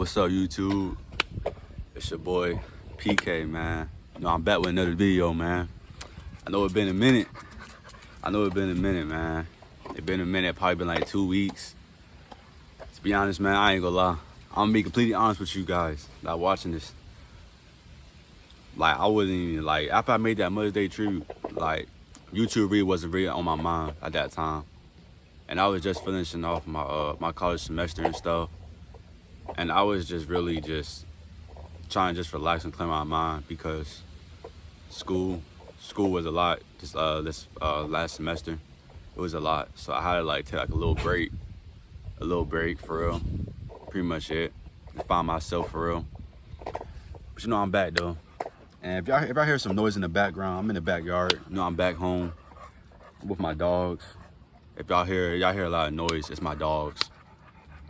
What's up, YouTube? It's your boy PK, man. You know, I'm back with another video, man. I know it's been a minute. Man. It's been a minute, probably been like 2 weeks. To be honest, man, I ain't gonna lie. I'm gonna be completely honest with you guys that watching this. Like, I wasn't even, like, after I made that Mother's Day tribute, like, YouTube really wasn't really on my mind at that time. And I was just finishing off my my college semester and stuff. And I was just really just trying to just relax and clear my mind because school was a lot. This last semester, it was a lot. So I had to like take like a little break for real. Pretty much it. To find myself for real. But you know I'm back though. And if I hear some noise in the background, I'm in the backyard. You know I'm back home with my dogs. If y'all hear a lot of noise, it's my dogs.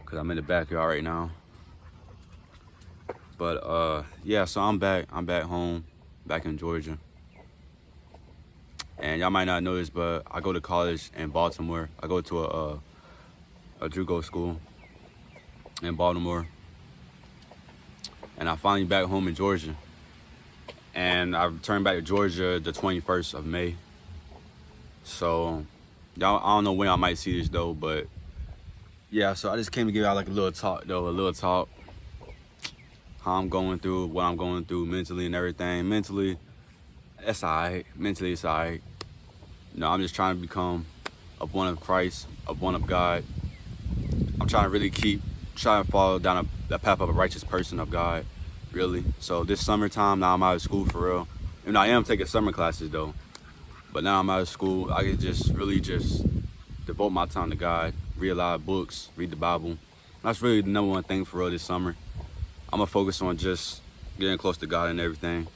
Cause I'm in the backyard right now. But yeah, so I'm back home, back in Georgia. And y'all might not know this, but I go to college in Baltimore. I go to a JUCO school in Baltimore. And I'm finally back home in Georgia. And I returned back to Georgia the 21st of May. So y'all, I don't know when I might see this though, but yeah, so I just came to give y'all like a little talk. How I'm going through, what I'm going through mentally and everything. Mentally, it's alright. Mentally, it's alright. You know, I'm just trying to become one of Christ, one of God. I'm trying to really trying to follow down the path of a righteous person of God, really. So this summertime, now I'm out of school for real. And I am taking summer classes though. But now I'm out of school, I can just really just devote my time to God, read a lot of books, read the Bible. That's really the number one thing for real this summer. I'm gonna focus on just getting close to God and everything.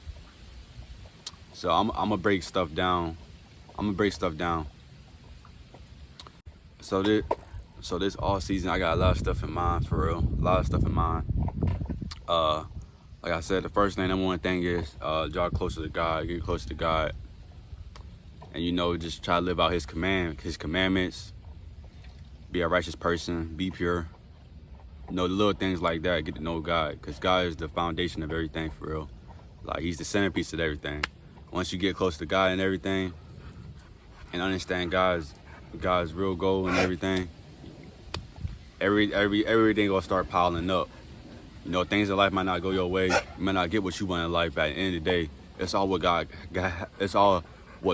So I'm gonna break stuff down. So this all season, I got a lot of stuff in mind for real. A lot of stuff in mind. Like I said, the first thing, number one thing is draw closer to God, get closer to God, and you know, just try to live out His commandments. Be a righteous person. Be pure. You know, the little things like that, get to know God, because God is the foundation of everything for real. Like, He's the centerpiece of everything. Once you get close to God and everything, and understand God's real goal and everything, everything gonna start piling up. You know, things in life might not go your way. You might not get what you want in life. But at the end of the day, it's all what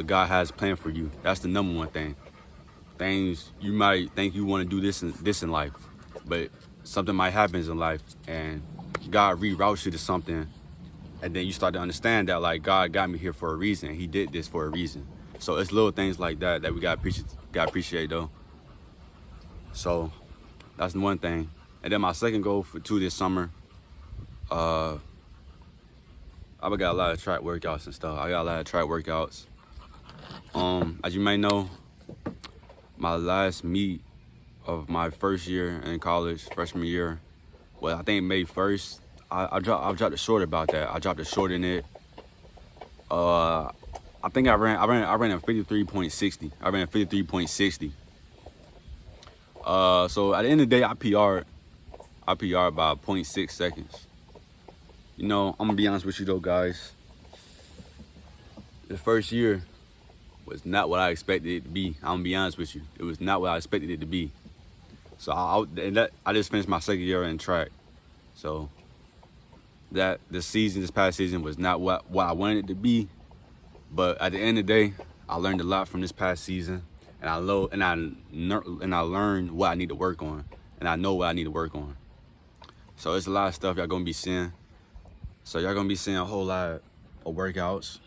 God has planned for you. That's the number one thing. Things you might think you want to do this in life, but something might happen in life and God reroutes you to something, and then you start to understand that like God got me here for a reason. He did this for a reason. So it's little things like that we gotta appreciate though. So that's one thing. And then my second goal for this summer, I got a lot of track workouts and stuff. As you may know, my last meet of my first year in college, freshman year, well, I think May 1st. I dropped a short about that. I dropped a short in it. I think I ran a 53.60. I ran a 53.60. So at the end of the day, I PR'd by 0.6 seconds. You know, I'm gonna be honest with you though, guys. The first year was not what I expected it to be. I'm gonna be honest with you. It was not what I expected it to be. So I just finished my second year in track. So this past season was not what I wanted it to be. But at the end of the day, I learned a lot from this past season, and I learned what I need to work on, and I know what I need to work on. So it's a lot of stuff y'all gonna be seeing. So y'all gonna be seeing a whole lot of workouts.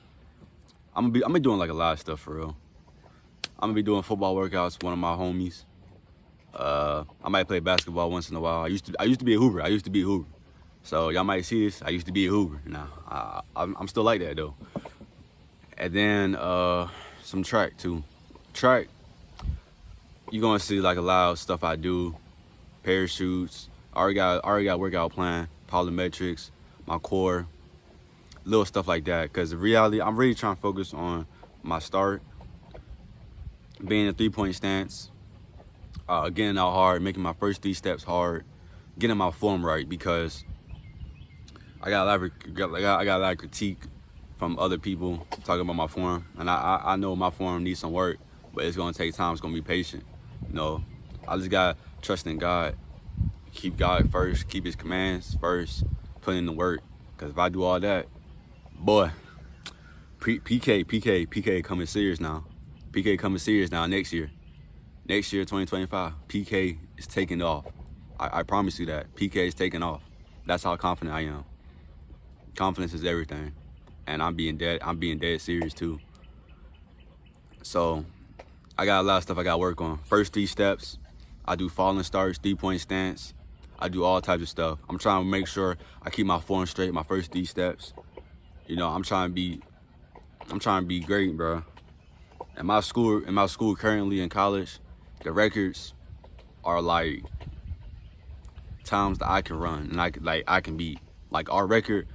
I'm gonna be doing like a lot of stuff for real. I'm gonna be doing football workouts with one of my homies. I might play basketball once in a while. I used to be a hooper. So y'all might see this. I used to be a hooper. Now I'm still like that though. And then some track too. Track, you're gonna see like a lot of stuff I do. Parachutes. I already got workout plan. Plyometrics, my core, little stuff like that. Cause the reality, I'm really trying to focus on my start, being a 3-point stance. Getting out hard, making my first 3 steps hard, getting my form right, because I got a lot of critique from other people talking about my form, and I know my form needs some work, but it's gonna take time. It's gonna be patient. You know, I just gotta trust in God, keep God first, keep His commands first, put in the work. Cause if I do all that, boy, PK coming serious now. PK coming serious now next year. Next year, 2025, PK is taking off. I promise you that. PK is taking off. That's how confident I am. Confidence is everything. And I'm being dead serious too. So I got a lot of stuff I gotta work on. First 3 steps, I do falling starts, 3-point stance. I do all types of stuff. I'm trying to make sure I keep my form straight, my first 3 steps. You know, I'm trying to be great, bro. In my school currently in college, the records are like times that I can run and I can beat. Like our record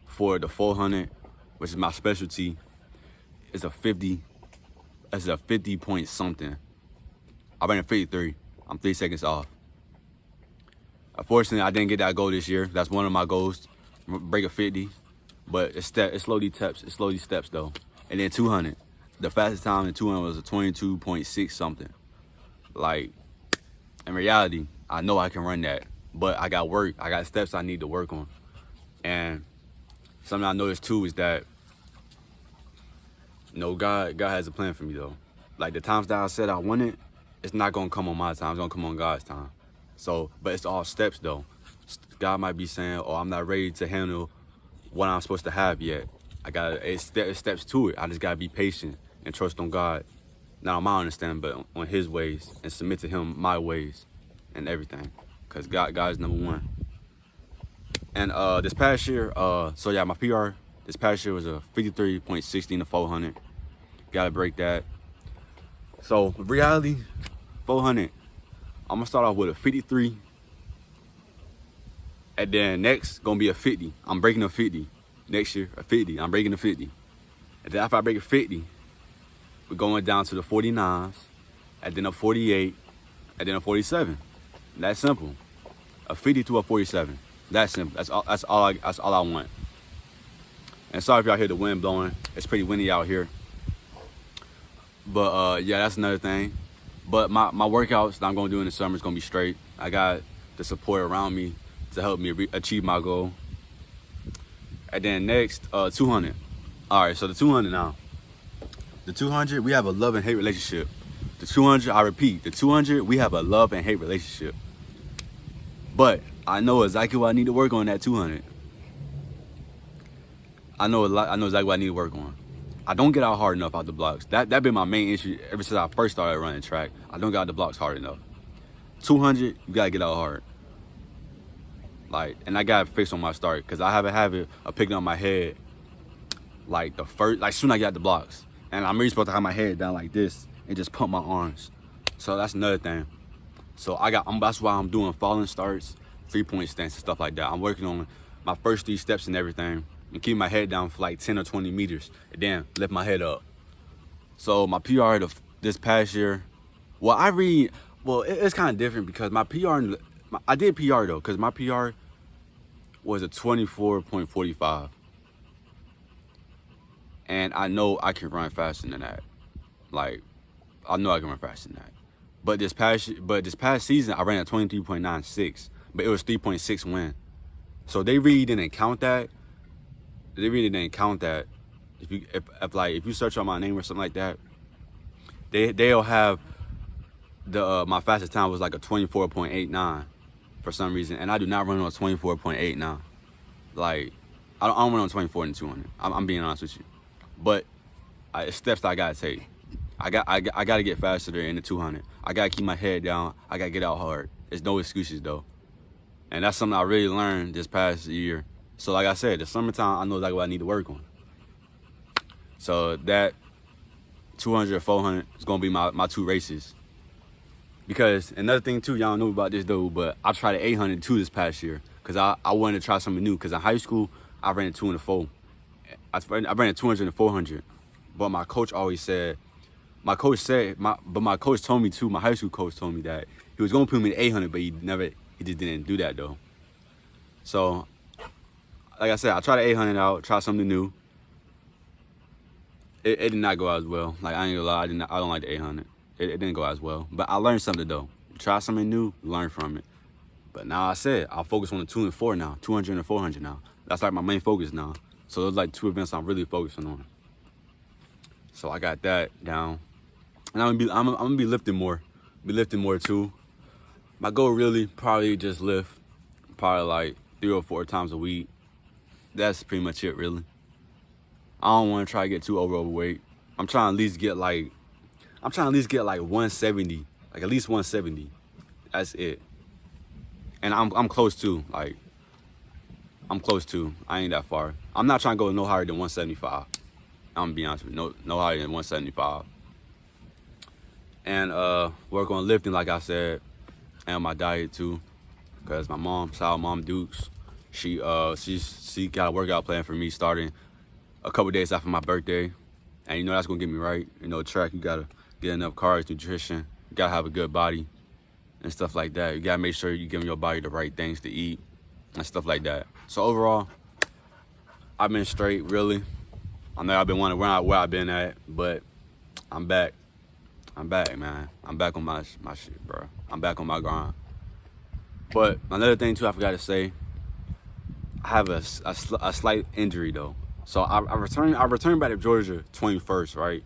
for the 400, which is my specialty, is a 50. It's a 50 point something. I ran a 53. I'm 3 seconds off. Unfortunately, I didn't get that goal this year. That's one of my goals, break a 50. But it slowly steps though. And then 200. The fastest time in 200 was a 22.6 something. Like, in reality, I know I can run that, but I got work. I got steps I need to work on. And something I noticed too is that, you know, God has a plan for me though. Like the times that I said I want it, it's not gonna come on my time. It's gonna come on God's time. So, but it's all steps though. God might be saying, "Oh, I'm not ready to handle what I'm supposed to have yet." It's steps to it. I just gotta be patient and trust on God. Not on my understanding, but on His ways, and submit to Him my ways and everything. Cause God is #1. And this past year, so yeah, my PR this past year was a 53.16 to 400. Gotta break that. So reality, 400. I'm gonna start off with a 53. And then next, gonna be a 50. I'm breaking a 50. Next year, a 50. I'm breaking a 50. And then after I break a 50, we're going down to the 49s, and then a 48, and then a 47. That's simple. A 50 to a 47. That's simple. That's all I want. And sorry if y'all hear the wind blowing. It's pretty windy out here. But yeah, that's another thing. But my workouts that I'm gonna do in the summer is gonna be straight. I got the support around me to help me achieve my goal. And then next, 200. All right, so the 200 now. The 200, we have a love and hate relationship. The 200, I repeat, the 200, we have a love and hate relationship. But I know exactly what I need to work on that 200. I know exactly what I need to work on. I don't get out hard enough out the blocks. That been my main issue ever since I first started running track. I don't get out the blocks hard enough. 200, you gotta get out hard. Like, and I gotta fix on my start, because I have a habit of picking up my head like soon I get out the blocks. And I'm really supposed to have my head down like this and just pump my arms. So that's another thing. So that's why I'm doing falling starts, 3-point stance and stuff like that. I'm working on my first 3 steps and everything, and keep my head down for like 10 or 20 meters, and then lift my head up. So my PR this past year, it's kind of different, because my PR, I did PR though, because my PR was a 24.45. And I know I can run faster than that. Like, I know I can run faster than that. But this past season, I ran a 23.96, but it was 3.6 win. So they really didn't count that. If you search on my name or something like that, they'll have my fastest time was like a 24.89 for some reason, and I do not run on a 24.89. Like, I don't run on 24 and 200. I'm being honest with you. But it's steps that I gotta take. I gotta get faster there in the 200. I gotta keep my head down. I gotta get out hard. There's no excuses though. And that's something I really learned this past year. So like I said, the summertime, I know exactly what I need to work on. So that 200 or 400 is gonna be my 2 races. Because another thing too, y'all don't know about this though, but I tried the 800 too this past year, because I wanted to try something new. Because in high school, I ran a 2 and a 4. I ran a 200 and a 400. But my coach always said, my coach told me too, my high school coach told me that he was gonna put me in 800, but he He just didn't do that though. So, like I said, I tried the 800 out, try something new. It did not go as well. Like, I ain't gonna lie, I don't like the 800. It didn't go as well. But I learned something though. Try something new, learn from it. But now I said, I'll focus on the 2 and 4 now, 200 and 400 now. That's like my main focus now. So those like 2 events I'm really focusing on. So I got that down. And I'm gonna be lifting more. Be lifting more too. My goal really probably just lift probably like 3 or 4 times a week. That's pretty much it really. I don't want to try to get too overweight. I'm trying to at least get like 170, like at least 170. That's it. And I'm close to, like, I'm close to. I ain't that far. I'm not trying to go no higher than 175. I'm gonna be honest with you, no higher than 175. And work on lifting, like I said, and my diet too, cause my mom, shout out Mom Dukes, she got a workout plan for me starting a couple days after my birthday, and you know that's gonna get me right. You know, track, you gotta get enough carbs, nutrition, you gotta have a good body and stuff like that. You gotta make sure you're giving your body the right things to eat and stuff like that. So overall, I've been straight, really. I know I've been wondering where I've been at, but I'm back. I'm back, man. I'm back on my shit, bro. I'm back on my grind. But another thing too, I forgot to say, I have a slight injury though. So I returned back to Georgia 21st, right?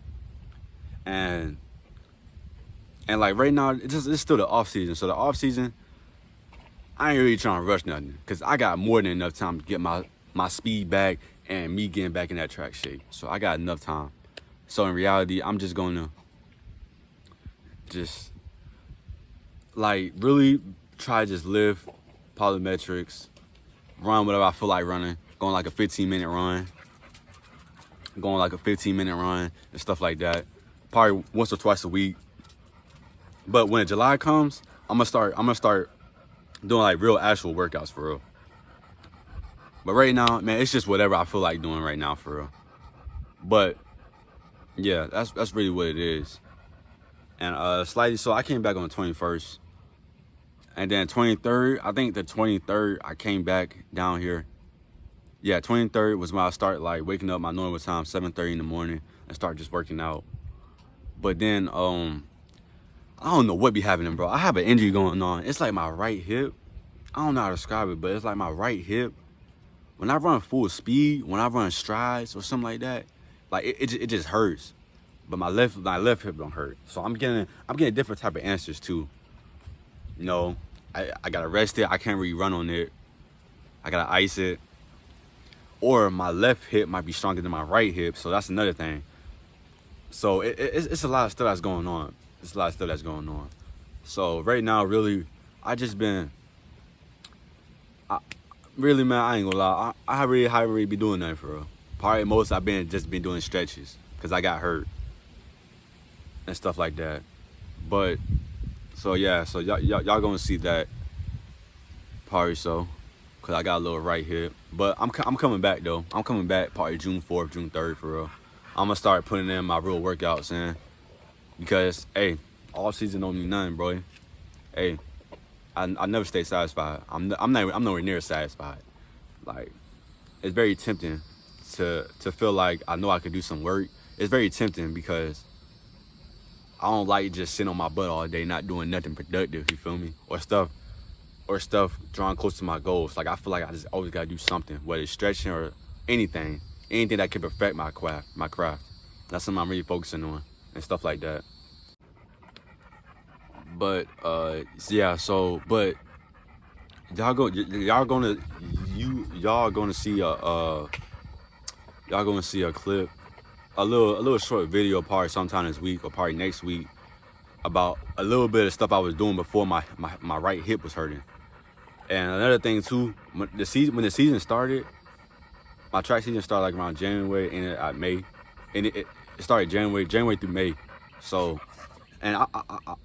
And like right now, it's still the off season. So the off season, I ain't really trying to rush nothing, cause I got more than enough time to get my speed back and me getting back in that track shape. So I got enough time. So in reality, I'm just gonna like really try to just live polymetrics, run whatever I feel like running, going like a 15-minute run, and stuff like that. Probably once or twice a week. But when July comes, I'm gonna start doing like real actual workouts for real. But right now, man, it's just whatever I feel like doing right now for real. But yeah, that's really what it is. And slightly, so I came back on the 21st. And then 23rd, I think the 23rd, I came back down here. Yeah, 23rd was when I start like waking up my normal time, 7:30 in the morning, and start just working out. But then, I don't know what be happening, bro. I have an injury going on. It's like my right hip. I don't know how to describe it, but it's like my right hip. When I run full speed, when I run strides or something like that, like it just hurts. But my left hip don't hurt. So I'm getting different type of answers too. You know, I gotta rest it. I can't really run on it. I gotta ice it. Or my left hip might be stronger than my right hip. So that's another thing. So it's a lot of stuff that's going on. So right now, really, really, man, I ain't gonna lie. I really be doing nothing for real. Probably most I've been doing stretches because I got hurt and stuff like that. But so yeah, so y'all gonna see that probably so, cause I got a little right hip. But I'm coming back though. I'm coming back probably June 4th, June 3rd for real. I'm gonna start putting in my real workouts in, because hey, all season don't mean nothing, bro. Hey, I never stay satisfied. I'm nowhere near satisfied. Like, it's very tempting to feel like I know I could do some work. It's very tempting because I don't like just sitting on my butt all day, not doing nothing productive. You feel me? Or stuff drawing close to my goals. Like, I feel like I just always gotta do something, whether it's stretching or anything that can perfect my craft. That's something I'm really focusing on and stuff like that. But yeah, so but y'all gonna see a clip, a little short video probably sometime this week or probably next week about a little bit of stuff I was doing before my right hip was hurting. And another thing too, when the season started, my track season started like around January, ended at May, and it started January through May. So, and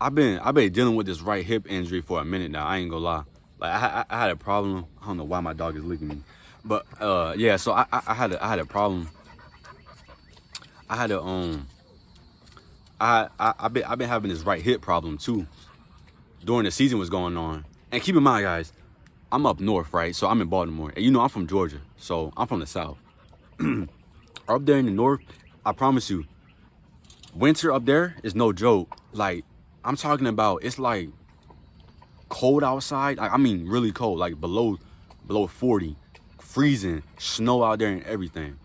I've been dealing with this right hip injury for a minute now. I ain't gonna lie. Like I had a problem. I don't know why my dog is licking me, but yeah. So I had a problem. I've been having this right hip problem too during the season was going on, And keep in mind, guys, I'm up north, right? So I'm in Baltimore. And you know, I'm from Georgia. So I'm from the South. Up there in the north, I promise you, winter up there is no joke. Like, I'm talking about, it's like cold outside. Like, I mean, really cold, like below 40, freezing, snow out there and everything.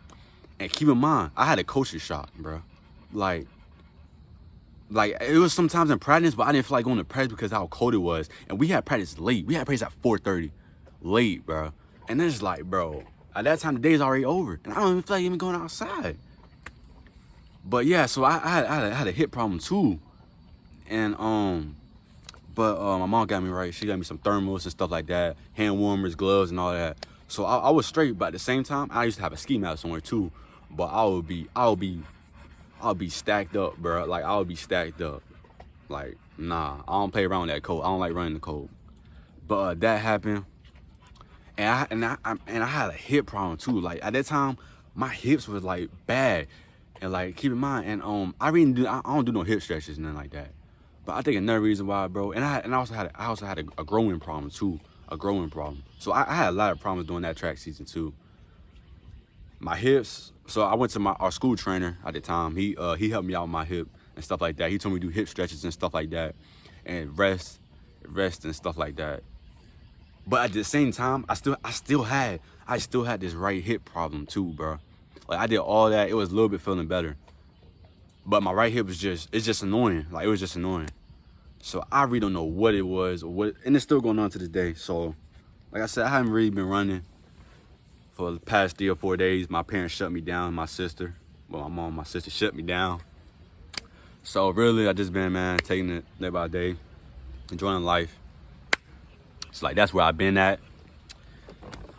And keep in mind, I had a culture shock, bro. Like it was sometimes in practice, but I didn't feel like going to practice because of how cold it was. And we had practice late. We had practice at 4:30, late, bro. And it's like, bro, at that time the day's already over, and I don't even feel like even going outside. But yeah, so I had a hip problem too, and but my mom got me right. She got me some thermals and stuff like that, hand warmers, gloves, and all that. So I was straight, but at the same time, I used to have a ski mat somewhere too. But I'll be stacked up, bro. Like, I'll be stacked up. Like, nah, I don't play around with that cold. I don't like running the cold. But that happened, and I had a hip problem too. Like, at that time, my hips was like bad, and like, keep in mind, and I don't do no hip stretches and nothing like that. But I think another reason why, bro, and I also had a growing problem too, a growing problem. So I had a lot of problems during that track season too. My hips. So I went to our school trainer at the time. He helped me out with my hip and stuff like that. He told me to do hip stretches and stuff like that, and rest and stuff like that. But at the same time, I still had this right hip problem too, bro. Like, I did all that. It was a little bit feeling better, but my right hip was it's just annoying. Like, it was just annoying. So I really don't know what it was or what, and it's still going on to this day. So, like I said, I haven't really been running for the past 3 or 4 days. My parents shut me down. My sister, my sister shut me down. So really, I just been, man, taking it day by day, enjoying life. It's like, that's where I've been at.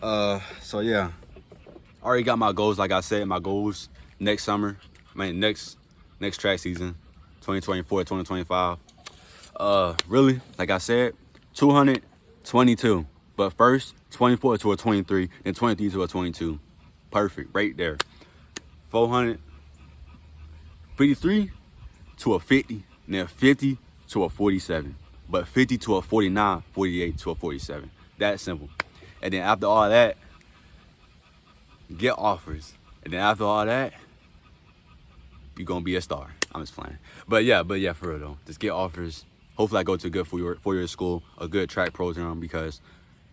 So yeah, I already got my goals. Like I said, my goals next summer, next track season, 2024, 2025. Really, like I said, 222. But first, 24 to a 23, and 23 to a 22. Perfect, right there. 453 to a 50, and then 50 to a 47. But 50 to a 49, 48 to a 47. That simple. And then after all that, get offers. And then after all that, you're gonna be a star. I'm just playing. But yeah, for real though. Just get offers. Hopefully I go to a good four-year school, a good track program, because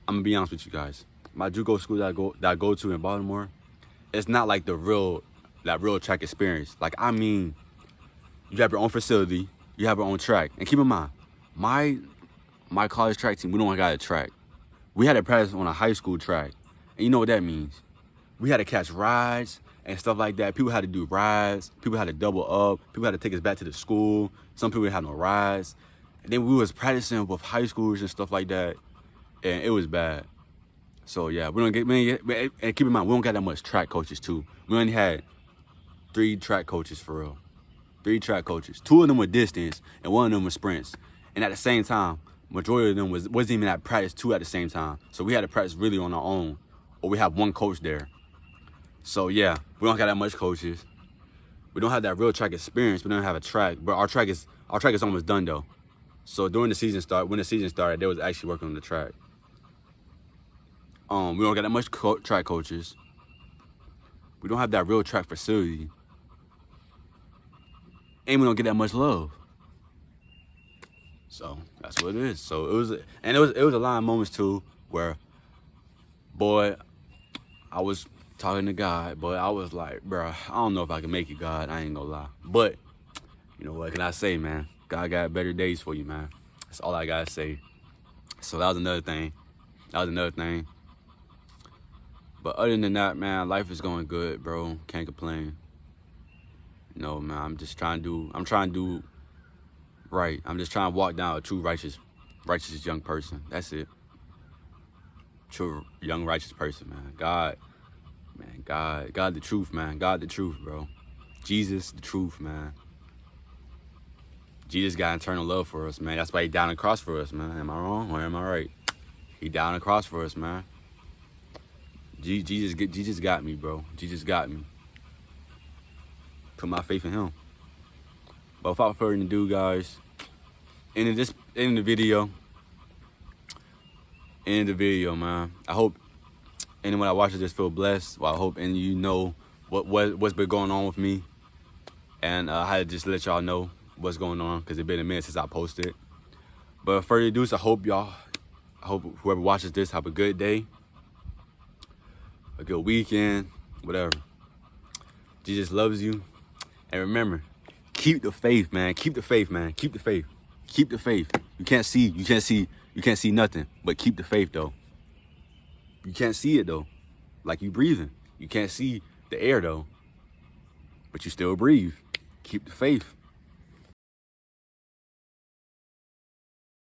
I'm gonna be honest with you guys. My JUCO school that I go to in Baltimore, it's not like that real track experience. Like, I mean, you have your own facility, you have your own track. And keep in mind, my college track team, we don't got a track. We had to practice on a high school track. And you know what that means. We had to catch rides and stuff like that. People had to do rides. People had to double up. People had to take us back to the school. Some people had no rides. And then we was practicing with high schoolers and stuff like that. And it was bad. So yeah, and keep in mind, we don't got that much track coaches too. We only had 3 track coaches for real. 3 track coaches. 2 of them were distance and 1 of them was sprints. And at the same time, majority of them wasn't even at practice 2 at the same time. So we had to practice really on our own, or we have 1 coach there. So yeah, we don't got that much coaches. We don't have that real track experience. We don't have a track, but our track is almost done though. So when the season started, they was actually working on the track. We don't got that much track coaches. We don't have that real track facility. And we don't get that much love. So that's what it is. So it was a lot of moments too where, boy, I was talking to God, but I was like, bro, I don't know if I can make it, God. I ain't gonna lie. But you know what can I say, man? God got better days for you, man. That's all I gotta say. So that was another thing. But other than that, man, life is going good, bro. Can't complain. You know, man, I'm trying to do right. I'm just trying to walk down a true righteous young person. That's it. True young righteous person, man. God the truth, man. God the truth, bro. Jesus the truth, man. Jesus got eternal love for us, man. That's why he died on the cross for us, man. Am I wrong or am I right? He died on the cross for us, man. Jesus got me, bro. Jesus got me. Put my faith in him. But without further ado, guys, in the video, end the video, man. I hope anyone that watches this feel blessed. Well, I hope and you know what's been going on with me. And I had to just let y'all know what's going on because it's been a minute since I posted. But further ado, I hope whoever watches this have a good day, a good weekend, whatever. Jesus loves you. And remember, keep the faith, man. Keep the faith, man. Keep the faith. Keep the faith. You can't see nothing, but keep the faith though. You can't see it though. Like you breathing. You can't see the air though. But you still breathe. Keep the faith.